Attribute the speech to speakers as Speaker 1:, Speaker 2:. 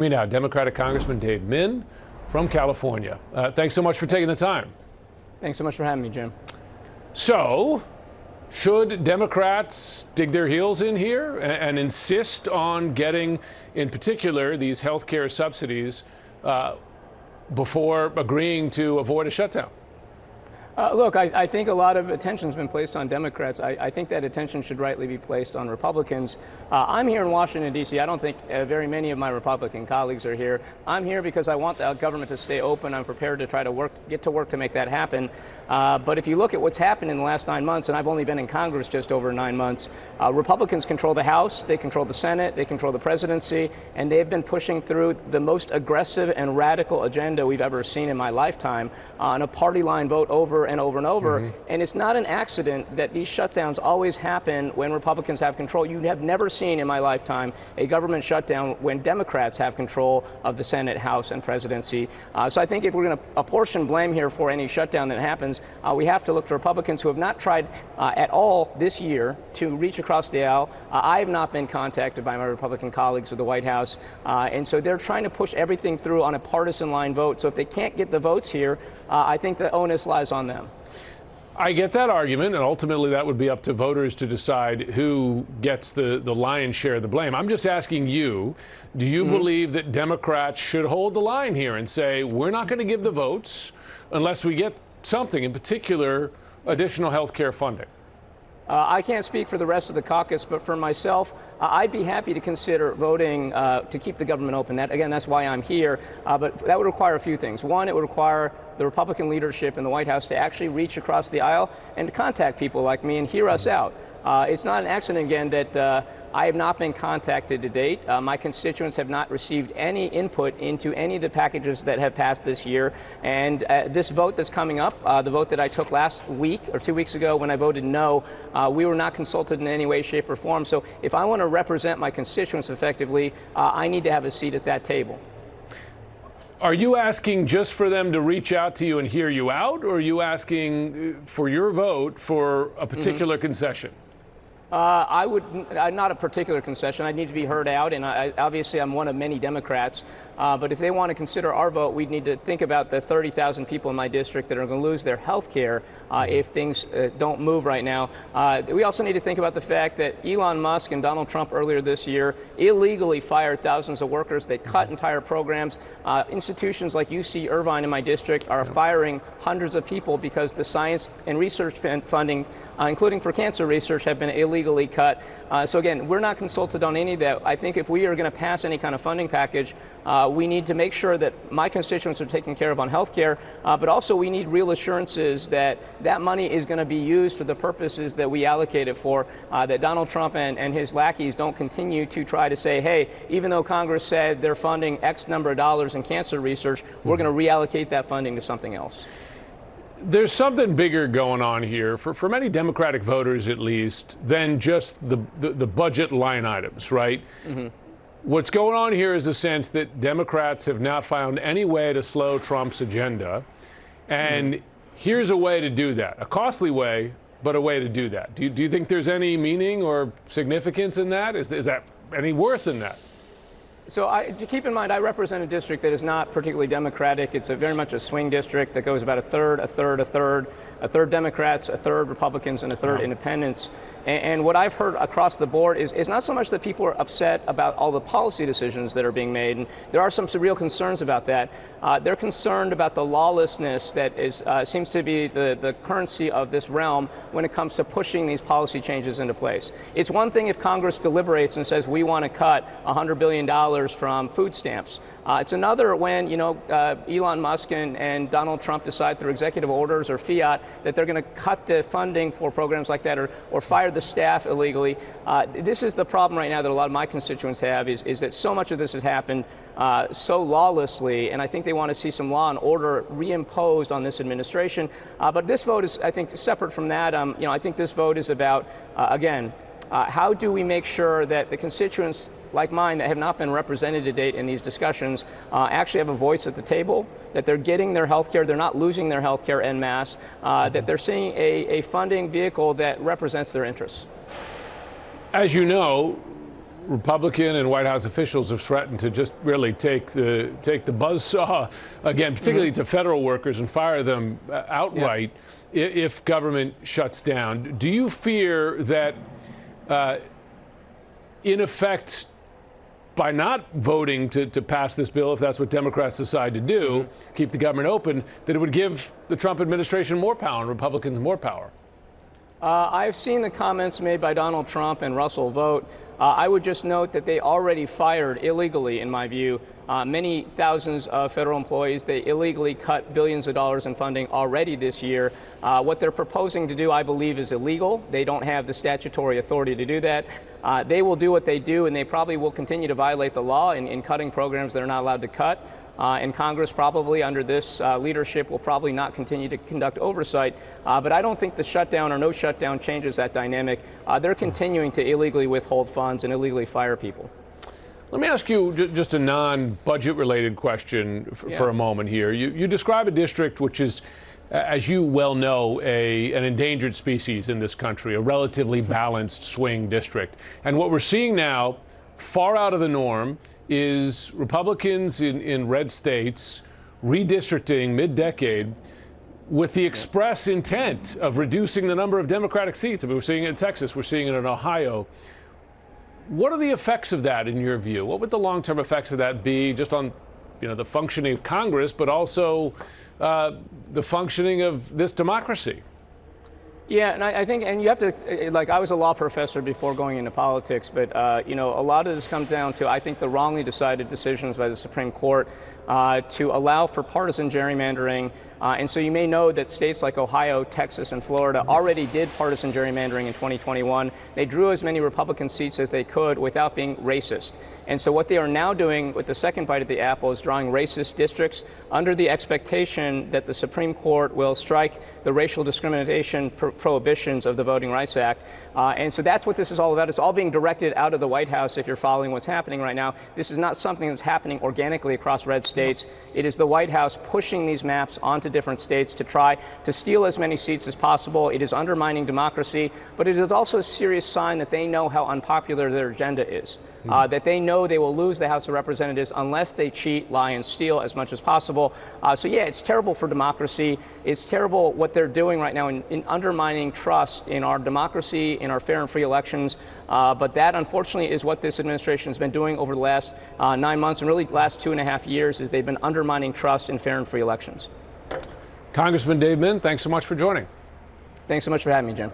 Speaker 1: Me now, Democratic Congressman Dave Min from California. Thanks so much for taking the time.
Speaker 2: Thanks so much for having me, Jim.
Speaker 1: So, should Democrats dig their heels in here and insist on getting, in particular, these health care subsidies before agreeing to avoid a shutdown?
Speaker 2: Look, I think a lot of attention has been placed on Democrats. I think that attention should rightly be placed on Republicans. I'm here in Washington, D.C. I don't think very many of my Republican colleagues are here. I'm here because I want the government to stay open. I'm prepared to try to get to work to make that happen. But if you look at what's happened in the last 9 months, and I've only been in Congress just over 9 months, Republicans control the House, they control the Senate, they control the presidency, and they've been pushing through the most aggressive and radical agenda we've ever seen in my lifetime on a party line vote over and over and over. Mm-hmm. And it's not an accident that these shutdowns always happen when Republicans have control. You have never seen in my lifetime a government shutdown when Democrats have control of the Senate, House, and presidency. So I think if we're going to apportion blame here for any shutdown that happens, we have to look to Republicans who have not tried at all this year to reach across the aisle. I have not been contacted by my Republican colleagues at the White House, and so they're trying to push everything through on a partisan line vote. So if they can't get the votes here, I think the onus lies on them.
Speaker 1: I get that argument, and ultimately that would be up to voters to decide who gets the lion's share of the blame. I'm just asking you, do you believe that Democrats should hold the line here and say, we're not going to give the votes unless we get something, in particular, additional health care funding?
Speaker 2: I can't speak for the rest of the caucus, but for myself, I'd be happy to consider voting to keep the government open. That's why I'm here. But that would require a few things. One, it would require the Republican leadership in the White House to actually reach across the aisle and to contact people like me and hear us out. It's not an accident, again, that I have not been contacted to date. My constituents have not received any input into any of the packages that have passed this year. And this vote that's coming up, the vote that I took last week or 2 weeks ago when I voted no, we were not consulted in any way, shape, or form. So if I want to represent my constituents effectively, I need to have a seat at that table.
Speaker 1: Are you asking just for them to reach out to you and hear you out, or are you asking for your vote for a particular concession? Not a particular concession. I need to be heard out, and obviously I'm one of many Democrats. But if they want to consider our vote, we'd need to think about the 30,000 people in my district that are going to lose their health care if things don't move right now. We also need to think about the fact that Elon Musk and Donald Trump earlier this year illegally fired thousands of workers. They cut entire programs. Institutions like UC Irvine in my district are firing hundreds of people because the science and research funding, including for cancer research, have been illegally cut. So again, we're not consulted on any of that. I think if we are going to pass any kind of funding package, we need to make sure that my constituents are taken care of on health care, but also we need real assurances that that money is going to be used for the purposes that we allocate it for, that Donald Trump and his lackeys don't continue to try to say, hey, even though Congress said they're funding X number of dollars in cancer research, we're going to reallocate that funding to something else. There's something bigger going on here, for many Democratic voters at least, than just the budget line items, right? Mm-hmm. What's going on here is a sense that Democrats have not found any way to slow Trump's agenda. And here's a way to do that, a costly way, but a way to do that. Do you think there's any meaning or significance in that? Is that any worth in that?
Speaker 2: So keep in mind, I represent a district that is not particularly Democratic. It's very much a swing district that goes about a third Democrats, a third Republicans, and a third independents. And what I've heard across the board is not so much that people are upset about all the policy decisions that are being made, and there are some real concerns about that. They're concerned about the lawlessness that seems to be the currency of this realm when it comes to pushing these policy changes into place. It's one thing if Congress deliberates and says we want to cut $100 billion from food stamps. It's another when, Elon Musk and Donald Trump decide through executive orders or fiat that they're going to cut the funding for programs like that or fire the staff illegally. This is the problem right now that a lot of my constituents have is that so much of this has happened so lawlessly, and I think they want to see some law and order reimposed on this administration. But this vote is, I think, separate from that. I think this vote is about, again, how do we make sure that the constituents like mine that have not been represented to date in these discussions actually have a voice at the table, that they're getting their health care, they're not losing their health care en masse, that they're seeing a funding vehicle that represents their interests.
Speaker 1: As you know,
Speaker 3: Republican and White House officials have threatened to just really take the buzzsaw again, particularly to federal workers, and fire them outright if government shuts down. Do you fear that, in effect, by not voting to pass this bill, if that's what Democrats decide to do, keep the government open, that it would give the Trump administration more power and Republicans more power?
Speaker 2: I've seen the comments made by Donald Trump and Russell Vogt. I would just note that they already fired illegally, in my view, many thousands of federal employees. They illegally cut billions of dollars in funding already this year. What they're proposing to do, I believe, is illegal. They don't have the statutory authority to do that. They will do what they do, and they probably will continue to violate the law in cutting programs they're not allowed to cut. And Congress probably, under this leadership, will probably not continue to conduct oversight. But I don't think the shutdown or no shutdown changes that dynamic. They're continuing to illegally withhold funds and illegally fire people.
Speaker 3: Let me ask you just a non-budget related question for a moment here. You describe a district which is, as you well know, an endangered species in this country, a relatively balanced swing district. And what we're seeing now, far out of the norm, is Republicans in red states redistricting mid-decade with the express intent of reducing the number of Democratic seats. I mean, we're seeing it in Texas, we're seeing it in Ohio. What are the effects of that in your view? What would the long-term effects of that be, just on the functioning of Congress, but also the functioning of this democracy?
Speaker 2: Yeah, and I think, and you have to, like, I was a law professor before going into politics, but, a lot of this comes down to, I think, the wrongly decided decisions by the Supreme Court to allow for partisan gerrymandering. And so you may know that states like Ohio, Texas, and Florida already did partisan gerrymandering in 2021. They drew as many Republican seats as they could without being racist. And so what they are now doing with the second bite of the apple is drawing racist districts under the expectation that the Supreme Court will strike the racial discrimination prohibitions of the Voting Rights Act. And so that's what this is all about. It's all being directed out of the White House, if you're following what's happening right now. This is not something that's happening organically across red states. It is the White House pushing these maps onto different states to try to steal as many seats as possible. It is undermining democracy, but it is also a serious sign that they know how unpopular their agenda is. That they know they will lose the House of Representatives unless they cheat, lie, and steal as much as possible. So yeah, it's terrible for democracy. It's terrible what they're doing right now in undermining trust in our democracy, in our fair and free elections. But that, unfortunately, is what this administration has been doing over the last 9 months, and really the last 2.5 years, is they've been undermining trust in fair and free elections.
Speaker 3: Congressman Dave Min, thanks so much for joining.
Speaker 2: Thanks so much for having me, Jim.